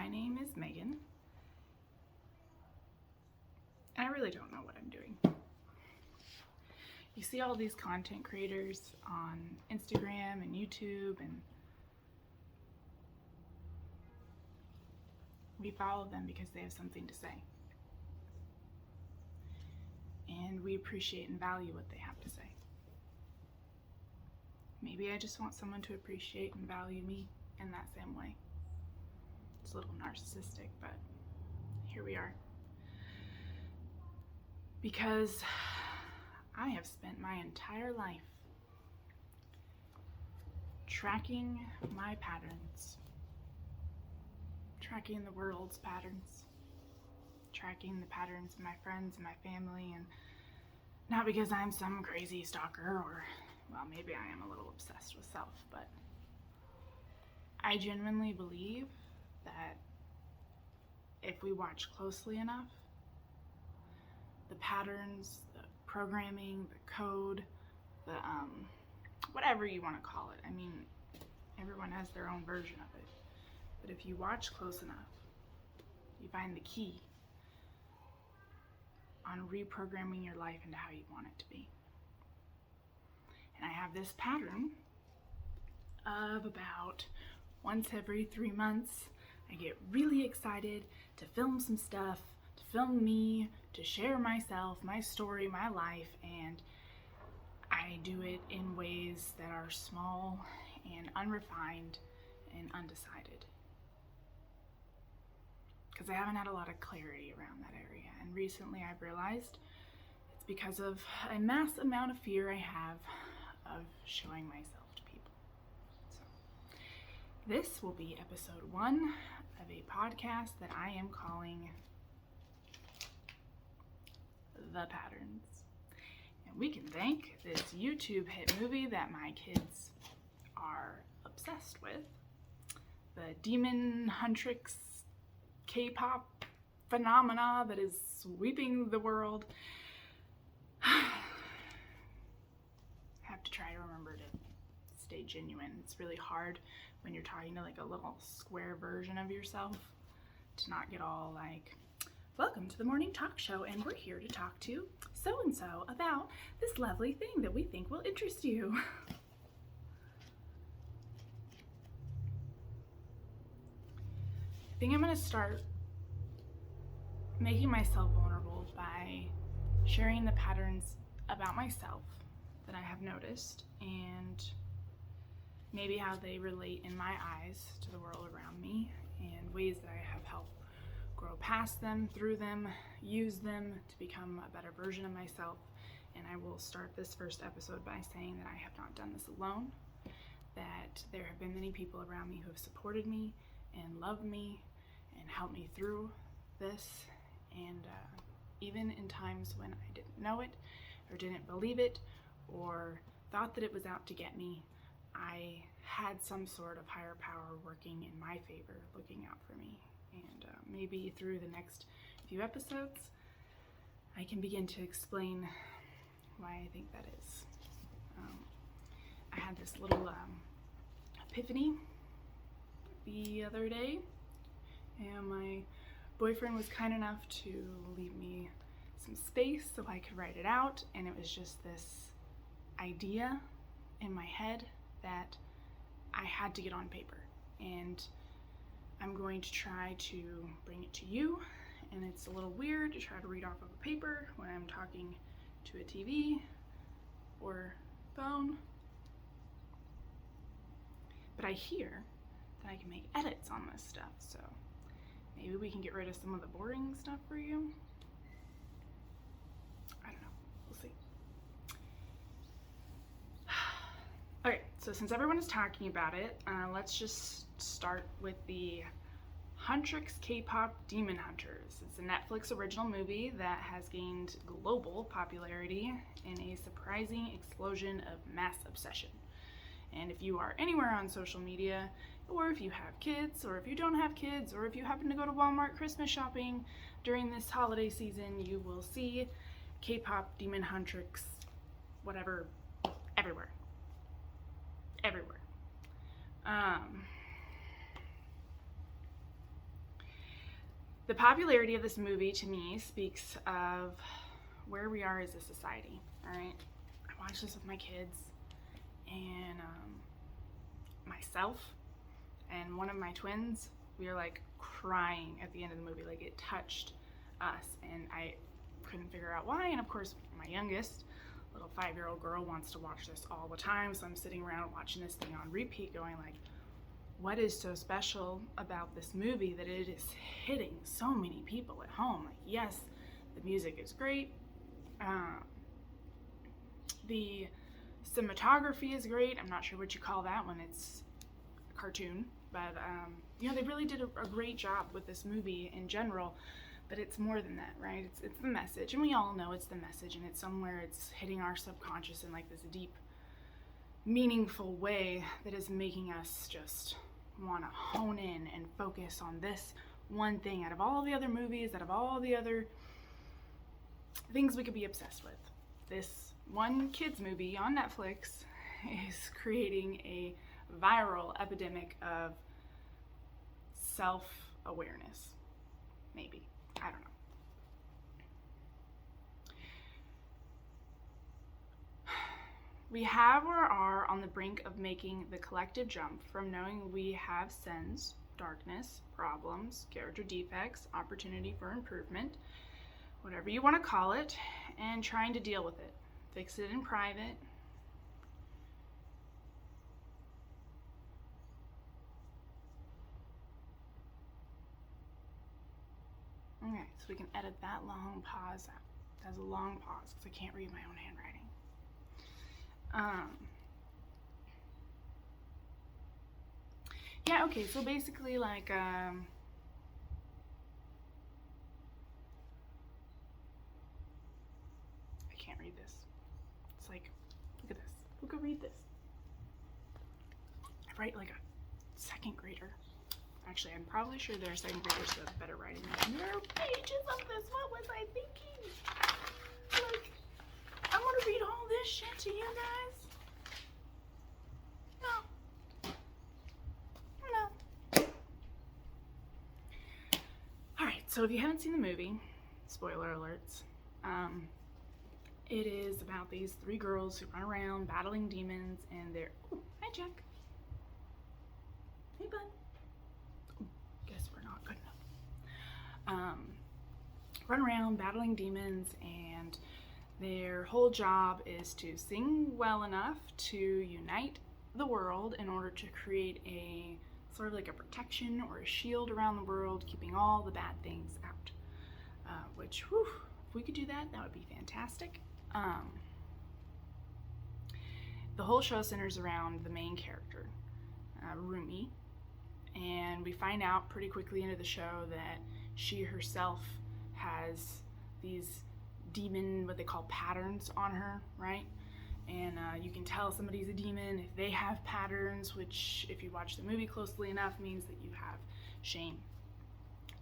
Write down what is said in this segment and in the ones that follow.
My name is Megan, and I really don't know what I'm doing. You see all these content creators on Instagram and YouTube, and we follow them because they have something to say. And we appreciate and value what they have to say. Maybe I just want someone to appreciate and value me in that same way. It's a little narcissistic, but here we are. Because I have spent my entire life tracking my patterns, tracking the world's patterns, tracking the patterns of my friends and my family, and not because I'm some crazy stalker or, well, maybe I am a little obsessed with self, but I genuinely believe that if we watch closely enough, the patterns, the programming, the code, the whatever you want to call it. I mean, everyone has their own version of it. But if you watch close enough, you find the key on reprogramming your life into how you want it to be. And I have this pattern of about once every 3 months, I get really excited to film some stuff, to film me, to share myself, my story, my life, and I do it in ways that are small and unrefined and undecided. Because I haven't had a lot of clarity around that area, and recently I've realized it's because of a mass amount of fear I have of showing myself to people. So this will be episode 1 of a podcast that I am calling The Patterns. And we can thank this YouTube hit movie that my kids are obsessed with, the Demon Huntrix K-pop phenomena that is sweeping the world. I have to try to remember to stay genuine. It's really hard when you're talking to like a little square version of yourself to not get all like, welcome to the morning talk show, and we're here to talk to so-and-so about this lovely thing that we think will interest you. I think I'm going to start making myself vulnerable by sharing the patterns about myself that I have noticed and maybe how they relate in my eyes to the world around me, and ways that I have helped grow past them, through them, use them to become a better version of myself. And I will start this first episode by saying that I have not done this alone, that there have been many people around me who have supported me and loved me and helped me through this, and even in times when I didn't know it or didn't believe it or thought that it was out to get me, I had some sort of higher power working in my favor, looking out for me. And maybe through the next few episodes, I can begin to explain why I think that is. I had this little epiphany the other day, and my boyfriend was kind enough to leave me some space so I could write it out, and it was just this idea in my head that I had to get on paper, and I'm going to try to bring it to you. And it's a little weird to try to read off of a paper when I'm talking to a TV or phone, but I hear that I can make edits on this stuff, so maybe we can get rid of some of the boring stuff for you. I don't know, we'll see. Okay, so since everyone is talking about it, let's just start with the Huntrix K-pop Demon Hunters. It's a Netflix original movie that has gained global popularity in a surprising explosion of mass obsession. And if you are anywhere on social media, or if you have kids, or if you don't have kids, or if you happen to go to Walmart Christmas shopping during this holiday season, you will see K-pop Demon Huntrix, whatever, everywhere. Everywhere. The popularity of this movie to me speaks of where we are as a society. All right, I watched this with my kids and myself and one of my twins. We were like crying at the end of the movie. Like, it touched us, and I couldn't figure out why. And of course, my youngest little 5-year-old girl wants to watch this all the time, so I'm sitting around watching this thing on repeat going like, what is so special about this movie that it is hitting so many people at home? Like, yes, the music is great, the cinematography is great. I'm not sure what you call that when it's a cartoon, but you know, they really did a great job with this movie in general. But it's more than that, right? It's the message, and we all know it's the message, and it's somewhere it's hitting our subconscious in like this deep, meaningful way that is making us just want to hone in and focus on this one thing out of all the other movies, out of all the other things we could be obsessed with. This one kids movie on Netflix is creating a viral epidemic of self-awareness, maybe. I don't know. We have or are on the brink of making the collective jump from knowing we have sins, darkness, problems, character defects, opportunity for improvement, whatever you want to call it, and trying to deal with it. Fix it in private. Okay, so we can edit that long pause out. That's a long pause because I can't read my own handwriting. Yeah, okay, so basically like, I can't read this. It's like, look at this. Who could read this? I write like a second grader. Actually, I'm probably sure there are second graders that have better writing than there are pages of this. What was I thinking? Like, I want to read all this shit to you guys? No. Alright, so if you haven't seen the movie, spoiler alerts, it is about these 3 girls who run around battling demons, and they're... Oh, hi, Jack. Hey, bud. Guess we're not good enough. Run around battling demons, and their whole job is to sing well enough to unite the world in order to create a sort of like a protection or a shield around the world, keeping all the bad things out. Which, whew, if we could do that, that would be fantastic. The whole show centers around the main character, Rumi, and we find out pretty quickly into the show that she herself has these demon, what they call patterns on her, right? And you can tell somebody's a demon if they have patterns, which if you watch the movie closely enough means that you have shame.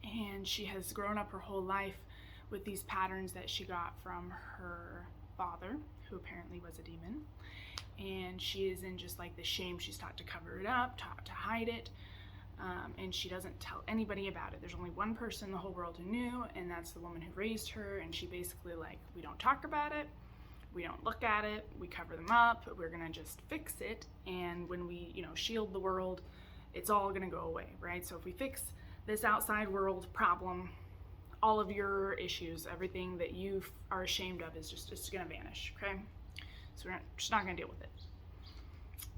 And she has grown up her whole life with these patterns that she got from her father, who apparently was a demon. And she is in just like the shame. She's taught to cover it up, taught to hide it. And she doesn't tell anybody about it. There's only one person in the whole world who knew, and that's the woman who raised her. And she basically like, we don't talk about it, we don't look at it, we cover them up, we're gonna just fix it. And when we, shield the world, it's all gonna go away, right? So if we fix this outside world problem, all of your issues, everything that you are ashamed of is just gonna vanish, okay? So we're just not gonna deal with it.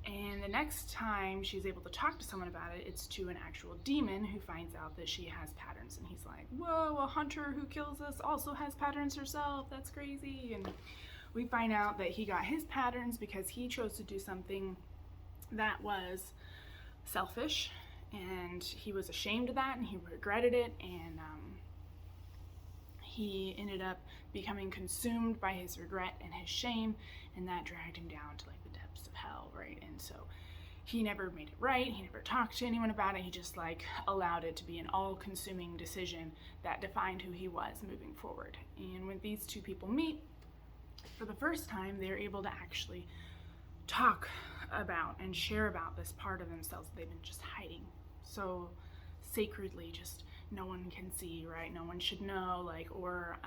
And the next time she's able to talk to someone about it, it's to an actual demon who finds out that she has patterns. And he's like, whoa, a hunter who kills us also has patterns herself. That's crazy. And we find out that he got his patterns because he chose to do something that was selfish. And he was ashamed of that, and he regretted it. And he ended up becoming consumed by his regret and his shame. And that dragged him down to like the depths of hell, right? And so he never made it right. He never talked to anyone about it. He just like allowed it to be an all-consuming decision that defined who he was moving forward. And when these two people meet for the first time, they're able to actually talk about and share about this part of themselves that they've been just hiding so sacredly, just no one can see, right? No one should know, like, or,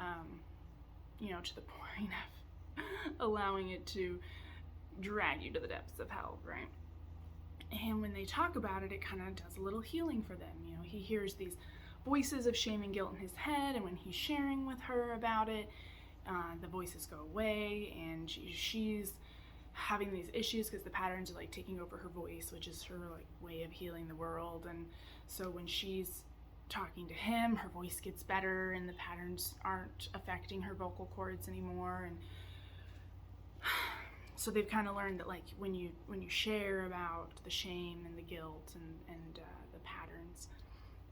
to the point of allowing it to drag you to the depths of hell, right? And when they talk about it, it kind of does a little healing for them. He hears these voices of shame and guilt in his head, and when he's sharing with her about it, the voices go away, and she's having these issues because the patterns are like taking over her voice, which is her like way of healing the world. And so when she's talking to him, her voice gets better, and the patterns aren't affecting her vocal cords anymore. And so they've kind of learned that, like, when you share about the shame and the guilt and the patterns,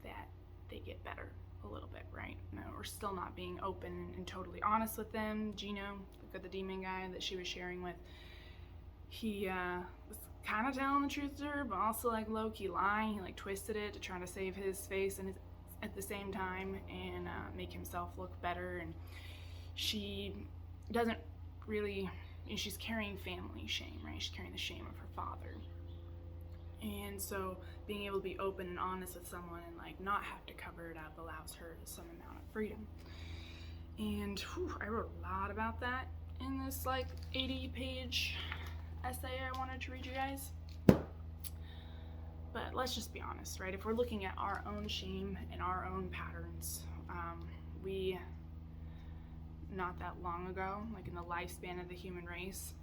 that they get better a little bit, right? No, we're still not being open and totally honest with them. Gino, the demon guy that she was sharing with, he was kind of telling the truth to her, but also like low-key lying. He like twisted it to try to save his face and at the same time, and make himself look better. And she doesn't really, she's carrying family shame, right? She's carrying the shame of her father. And so being able to be open and honest with someone and like not have to cover it up allows her some amount of freedom. And I wrote a lot about that in this like 80-page essay I wanted to read you guys. But let's just be honest, right? If we're looking at our own shame and our own patterns, we, not that long ago, like in the lifespan of the human race,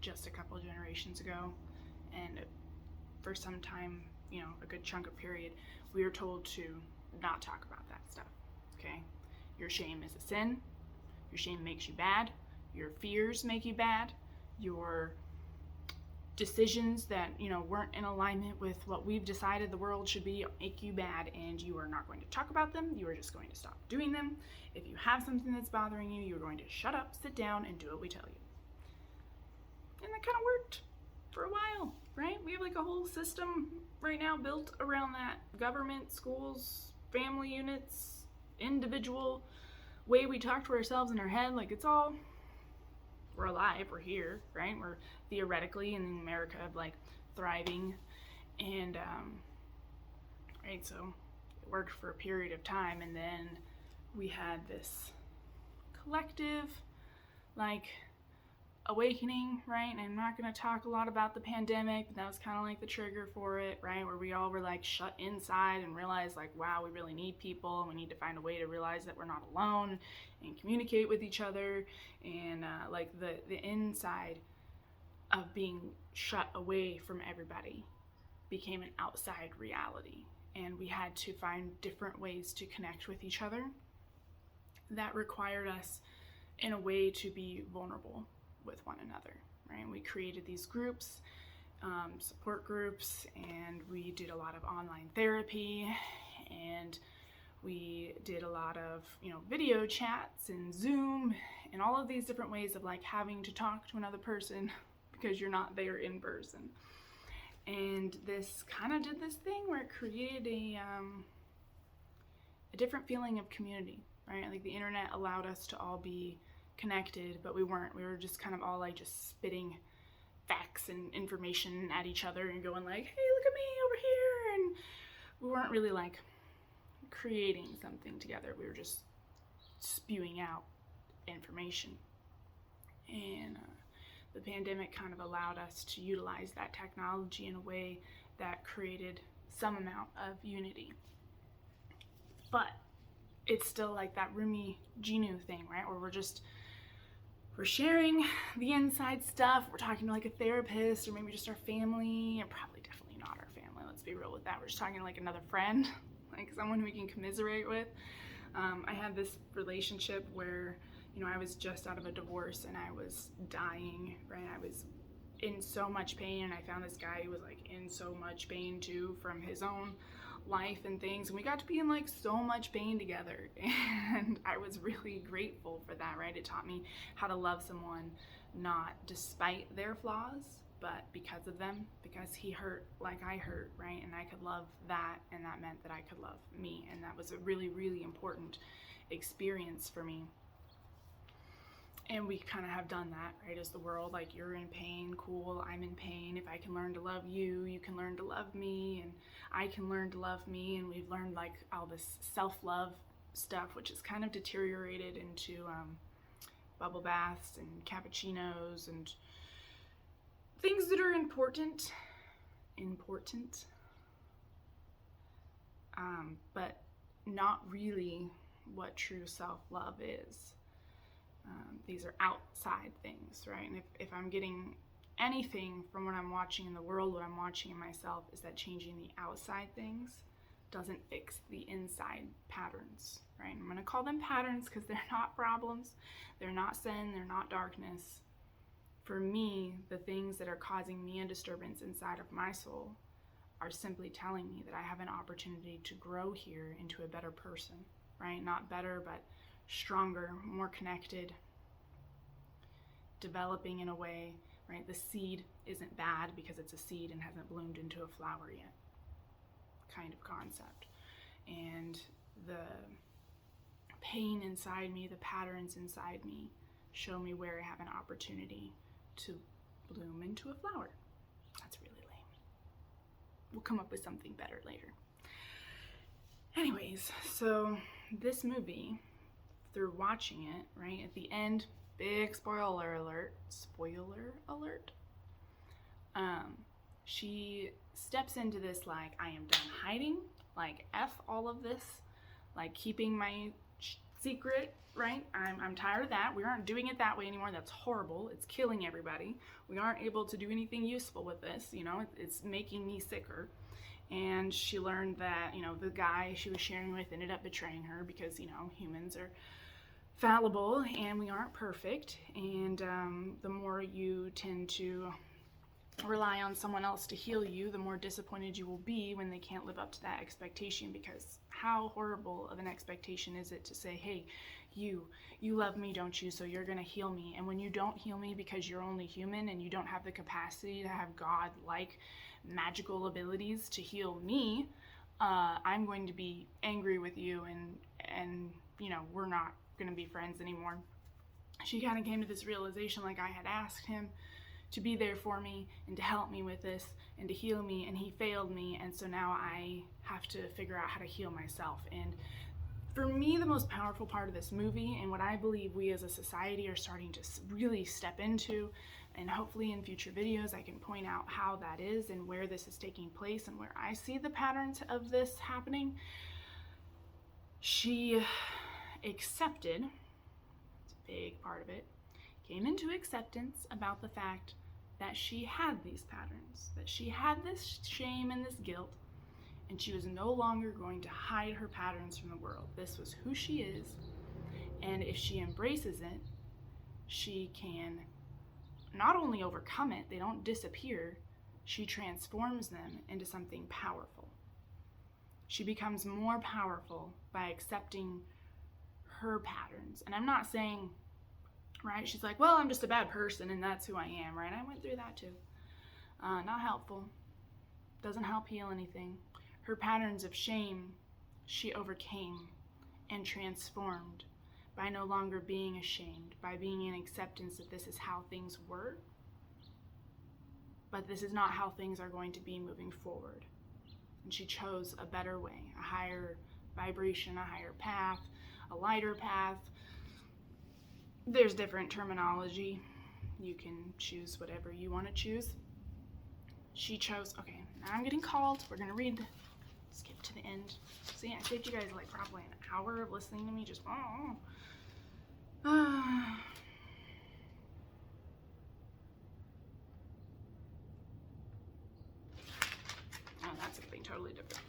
just a couple of generations ago, and for some time, a good chunk of period, we were told to not talk about that stuff, okay? Your shame is a sin. Your shame makes you bad. Your fears make you bad. Your decisions that, weren't in alignment with what we've decided the world should be make you bad, and you are not going to talk about them. You are just going to stop doing them. If you have something that's bothering you, you're going to shut up, sit down, and do what we tell you. And that kind of worked for a while, right? We have like a whole system right now built around that. Government, schools, family units, individual way we talk to ourselves in our head. Like, it's all, we're alive, we're here, right? We're theoretically in America, like, thriving. And, right, so it worked for a period of time, and then we had this collective, like, awakening, right? And I'm not going to talk a lot about the pandemic, but that was kind of like the trigger for it, right? Where we all were like shut inside and realized like, wow, we really need people, and we need to find a way to realize that we're not alone and communicate with each other. And like the inside of being shut away from everybody became an outside reality, and we had to find different ways to connect with each other that required us in a way to be vulnerable with one another, right? We created these groups, support groups, and we did a lot of online therapy, and we did a lot of, video chats and Zoom and all of these different ways of like having to talk to another person because you're not there in person. And this kind of did this thing where it created a different feeling of community, right? Like the internet allowed us to all be connected, but we weren't. We were just kind of all like just spitting facts and information at each other and going like, hey, look at me over here. And we weren't really like creating something together. We were just spewing out information. And the pandemic kind of allowed us to utilize that technology in a way that created some amount of unity. But it's still like that Rumi Ginu thing, right? Where we're sharing the inside stuff. We're talking to like a therapist, or maybe just our family, and probably definitely not our family. Let's be real with that. We're just talking to like another friend, like someone who we can commiserate with. I had this relationship where, I was just out of a divorce and I was dying, right? I was in so much pain, and I found this guy who was like in so much pain too from his own life and things, and we got to be in like so much pain together, and I was really grateful for that, right? It taught me how to love someone not despite their flaws, but because of them, because he hurt like I hurt, right? And I could love that, and that meant that I could love me, and that was a really, really important experience for me. And we kind of have done that, right, as the world. Like, you're in pain, cool, I'm in pain. If I can learn to love you, you can learn to love me, and I can learn to love me. And we've learned like all this self-love stuff, which is kind of deteriorated into bubble baths and cappuccinos and things that are important, but not really what true self-love is. These are outside things, right? And if I'm getting anything from what I'm watching in the world, what I'm watching in myself, is that changing the outside things doesn't fix the inside patterns, right? I'm going to call them patterns because they're not problems. They're not sin. They're not darkness. For me, the things that are causing me a disturbance inside of my soul are simply telling me that I have an opportunity to grow here into a better person, right? Not better, but stronger, more connected, developing in a way, right? The seed isn't bad because it's a seed and hasn't bloomed into a flower yet, kind of concept. And the pain inside me, the patterns inside me, show me where I have an opportunity to bloom into a flower. That's really lame. We'll come up with something better later. Anyways, so this movie, through watching it, right, at the end, big spoiler alert, she steps into this like, I am done hiding, like F all of this, like keeping my secret, right? I'm tired of that. We aren't doing it that way anymore. That's horrible. It's killing everybody. We aren't able to do anything useful with this, you know, it's making me sicker. And she learned that, you know, the guy she was sharing with ended up betraying her because, you know, humans are fallible and we aren't perfect. And the more you tend to rely on someone else to heal you, the more disappointed you will be when they can't live up to that expectation. Because how horrible of an expectation is it to say, hey, you love me, don't you? So you're gonna heal me. And when you don't heal me because you're only human and you don't have the capacity to have God-like magical abilities to heal me, I'm going to be angry with you, and you know, we're not gonna be friends anymore. She kind of came to this realization, like, I had asked him to be there for me and to help me with this and to heal me, and he failed me, and so now I have to figure out how to heal myself. And for me, the most powerful part of this movie, and what I believe we as a society are starting to really step into, and hopefully in future videos I can point out how that is and where this is taking place and where I see the patterns of this happening. She accepted, it's a big part of it, came into acceptance about the fact that she had these patterns, that she had this shame and this guilt, and she was no longer going to hide her patterns from the world. This was who she is, and if she embraces it, she can not only overcome it, they don't disappear, she transforms them into something powerful. She becomes more powerful by accepting her patterns. And I'm not saying, right, she's like, well, I'm just a bad person and that's who I am, right? I went through that too. Not helpful. Doesn't help heal anything. Her patterns of shame, she overcame and transformed by no longer being ashamed, by being in acceptance that this is how things were, but this is not how things are going to be moving forward. And she chose a better way, a higher vibration, a higher path, a lighter path. There's different terminology. You can choose whatever you want to choose. She chose, okay, now I'm getting called. We're going to read, skip to the end. See, I saved you guys like probably an hour of listening to me just, oh, that's something totally different.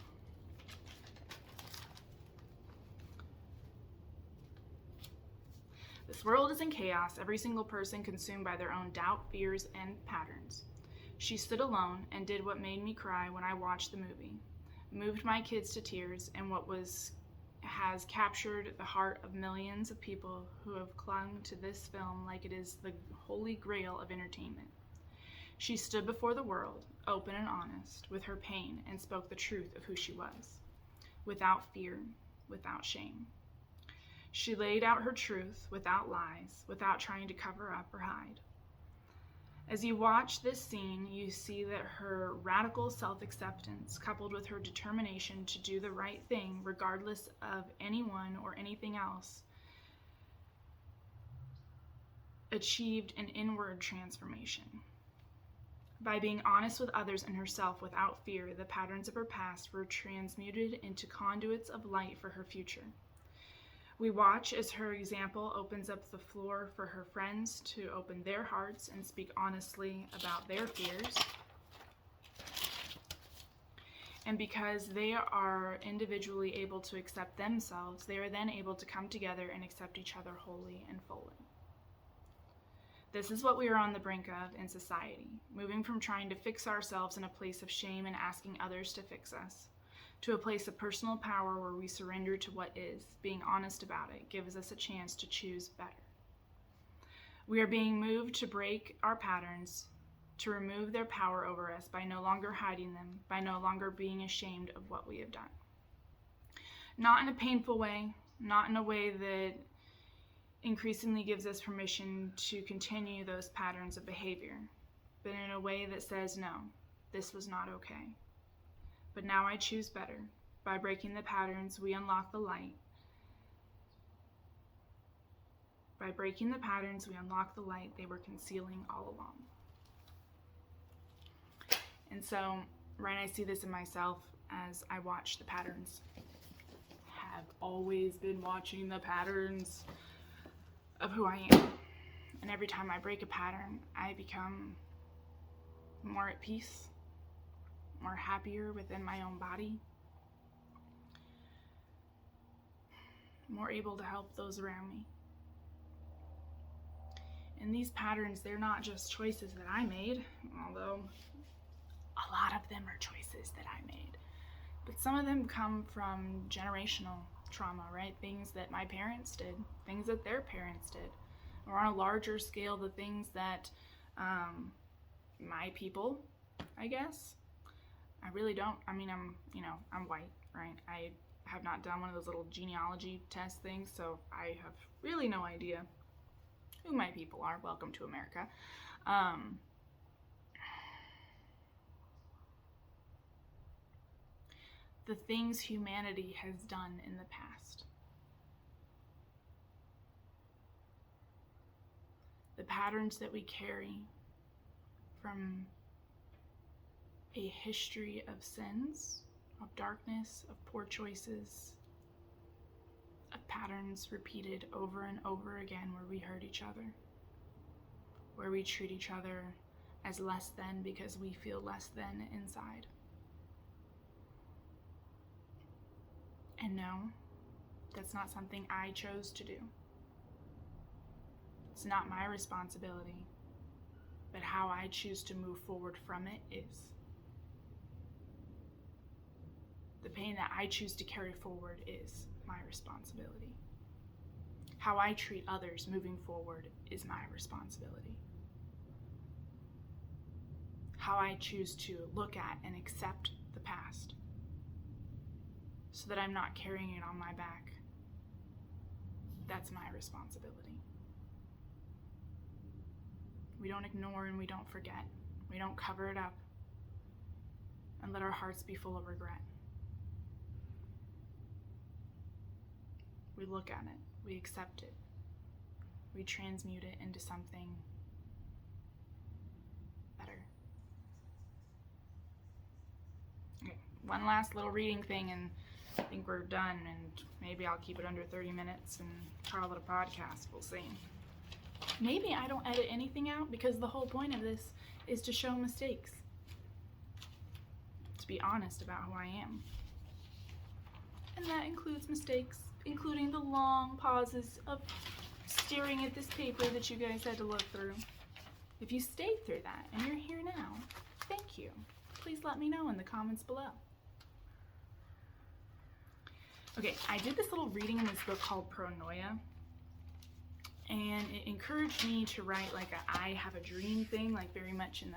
This world is in chaos, every single person consumed by their own doubt, fears, and patterns. She stood alone and did what made me cry when I watched the movie, moved my kids to tears, and has captured the heart of millions of people who have clung to this film like it is the holy grail of entertainment. She stood before the world, open and honest, with her pain, and spoke the truth of who she was, without fear, without shame. She laid out her truth without lies, without trying to cover up or hide. As you watch this scene, you see that her radical self-acceptance, coupled with her determination to do the right thing regardless of anyone or anything else, achieved an inward transformation. By being honest with others and herself without fear, the patterns of her past were transmuted into conduits of light for her future. We watch as her example opens up the floor for her friends to open their hearts and speak honestly about their fears. And because they are individually able to accept themselves, they are then able to come together and accept each other wholly and fully. This is what we are on the brink of in society, moving from trying to fix ourselves in a place of shame and asking others to fix us, to a place of personal power where we surrender to what is. Being honest about it gives us a chance to choose better. We are being moved to break our patterns, to remove their power over us by no longer hiding them, by no longer being ashamed of what we have done. Not in a painful way, not in a way that increasingly gives us permission to continue those patterns of behavior, but in a way that says, no, this was not okay. But now I choose better. By breaking the patterns, we unlock the light. By breaking the patterns, we unlock the light they were concealing all along. And so, right, I see this in myself as I watch the patterns. Have always been watching the patterns of who I am. And every time I break a pattern, I become more at peace, more happier within my own body, more able to help those around me. And these patterns, they're not just choices that I made, although a lot of them are choices that I made. But some of them come from generational trauma, right? Things that my parents did, things that their parents did, or on a larger scale, the things that my people, I guess. I really don't. I mean, I'm white, right? I have not done one of those little genealogy test things, so I have really no idea who my people are. Welcome to America. The things humanity has done in the past. The patterns that we carry from a history of sins, of darkness, of poor choices, of patterns repeated over and over again where we hurt each other, where we treat each other as less than because we feel less than inside. And no, that's not something I chose to do. It's not my responsibility, but how I choose to move forward from it is. The pain that I choose to carry forward is my responsibility. How I treat others moving forward is my responsibility. How I choose to look at and accept the past so that I'm not carrying it on my back, that's my responsibility. We don't ignore and we don't forget. We don't cover it up and let our hearts be full of regret. We look at it, we accept it, we transmute it into something better. Okay, one last little reading thing and I think we're done, and maybe I'll keep it under 30 minutes and call it a podcast. We'll see. Maybe I don't edit anything out because the whole point of this is to show mistakes. To be honest about who I am. And that includes mistakes, including the long pauses of staring at this paper that you guys had to look through. If you stayed through that and you're here now, thank you. Please let me know in the comments below. Okay, I did this little reading in this book called Pronoia, and it encouraged me to write like a I have a dream thing, like very much in the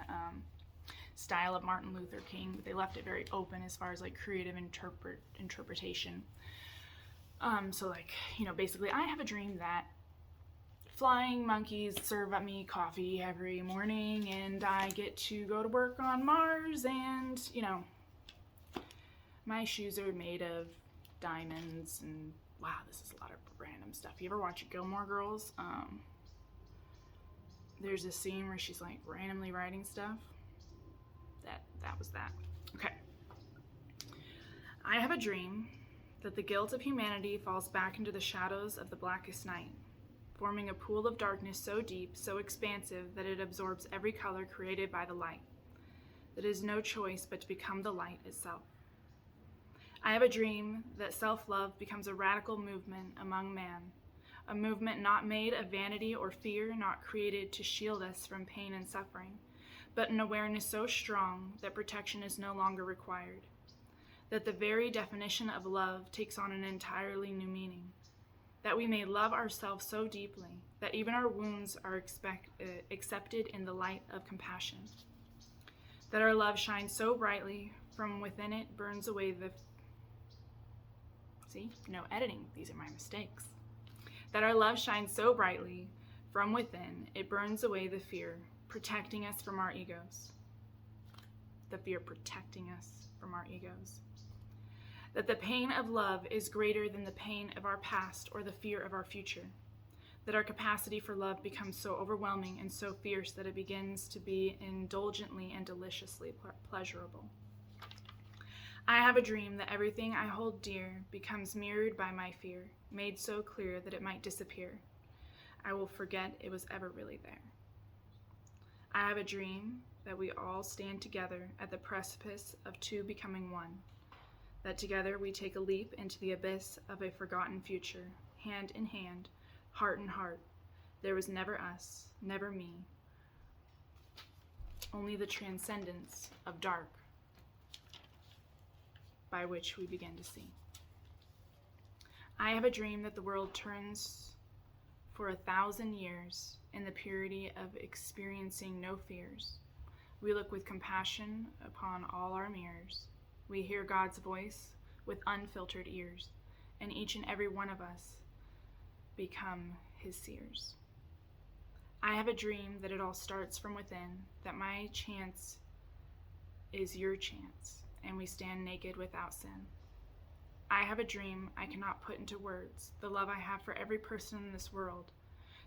style of Martin Luther King, but they left it very open as far as like creative interpretation. So like, basically I have a dream that flying monkeys serve up me coffee every morning and I get to go to work on Mars and, my shoes are made of diamonds and wow, this is a lot of random stuff. You ever watch Gilmore Girls? There's a scene where she's like randomly writing stuff. That was that. Okay. I have a dream that the guilt of humanity falls back into the shadows of the blackest night, forming a pool of darkness so deep, so expansive that it absorbs every color created by the light. That it is no choice but to become the light itself. I have a dream that self-love becomes a radical movement among man, a movement not made of vanity or fear, not created to shield us from pain and suffering, but an awareness so strong that protection is no longer required. That the very definition of love takes on an entirely new meaning. That we may love ourselves so deeply that even our wounds are accepted in the light of compassion. That our love shines so brightly from within it burns away the... See, no editing, these are my mistakes. That our love shines so brightly from within, it burns away the fear, protecting us from our egos. The fear protecting us from our egos. That the pain of love is greater than the pain of our past or the fear of our future. That our capacity for love becomes so overwhelming and so fierce that it begins to be indulgently and deliciously pleasurable. I have a dream that everything I hold dear becomes mirrored by my fear, made so clear that it might disappear. I will forget it was ever really there. I have a dream that we all stand together at the precipice of two becoming one. That together we take a leap into the abyss of a forgotten future, hand in hand, heart in heart. There was never us, never me, only the transcendence of dark by which we begin to see. I have a dream that the world turns for 1,000 years in the purity of experiencing no fears. We look with compassion upon all our mirrors. We hear God's voice with unfiltered ears, and each and every one of us become his seers. I have a dream that it all starts from within, that my chance is your chance, and we stand naked without sin. I have a dream I cannot put into words, the love I have for every person in this world,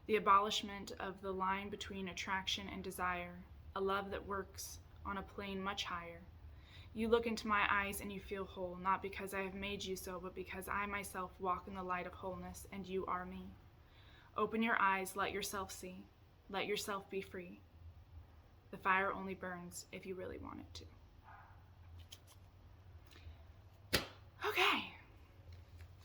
the abolishment of the line between attraction and desire, a love that works on a plane much higher. You look into my eyes and you feel whole, not because I have made you so, but because I myself walk in the light of wholeness, and you are me. Open your eyes, let yourself see. Let yourself be free. The fire only burns if you really want it to. Okay.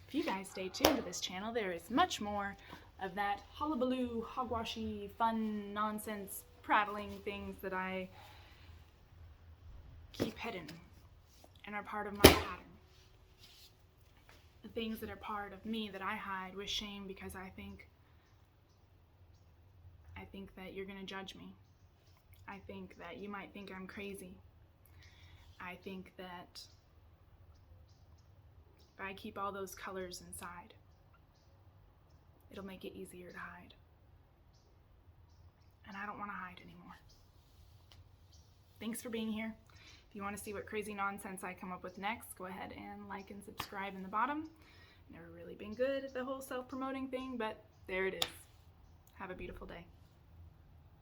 If you guys stay tuned to this channel, there is much more of that hullabaloo, hogwashy, fun, nonsense, prattling things that I keep hidden and are part of my pattern. The things that are part of me that I hide with shame because I think that you're going to judge me. I think that you might think I'm crazy. I think that if I keep all those colors inside, it'll make it easier to hide. And I don't want to hide anymore. Thanks for being here. If you want to see what crazy nonsense I come up with next, go ahead and like and subscribe in the bottom. Never really been good at the whole self-promoting thing, but there it is. Have a beautiful day.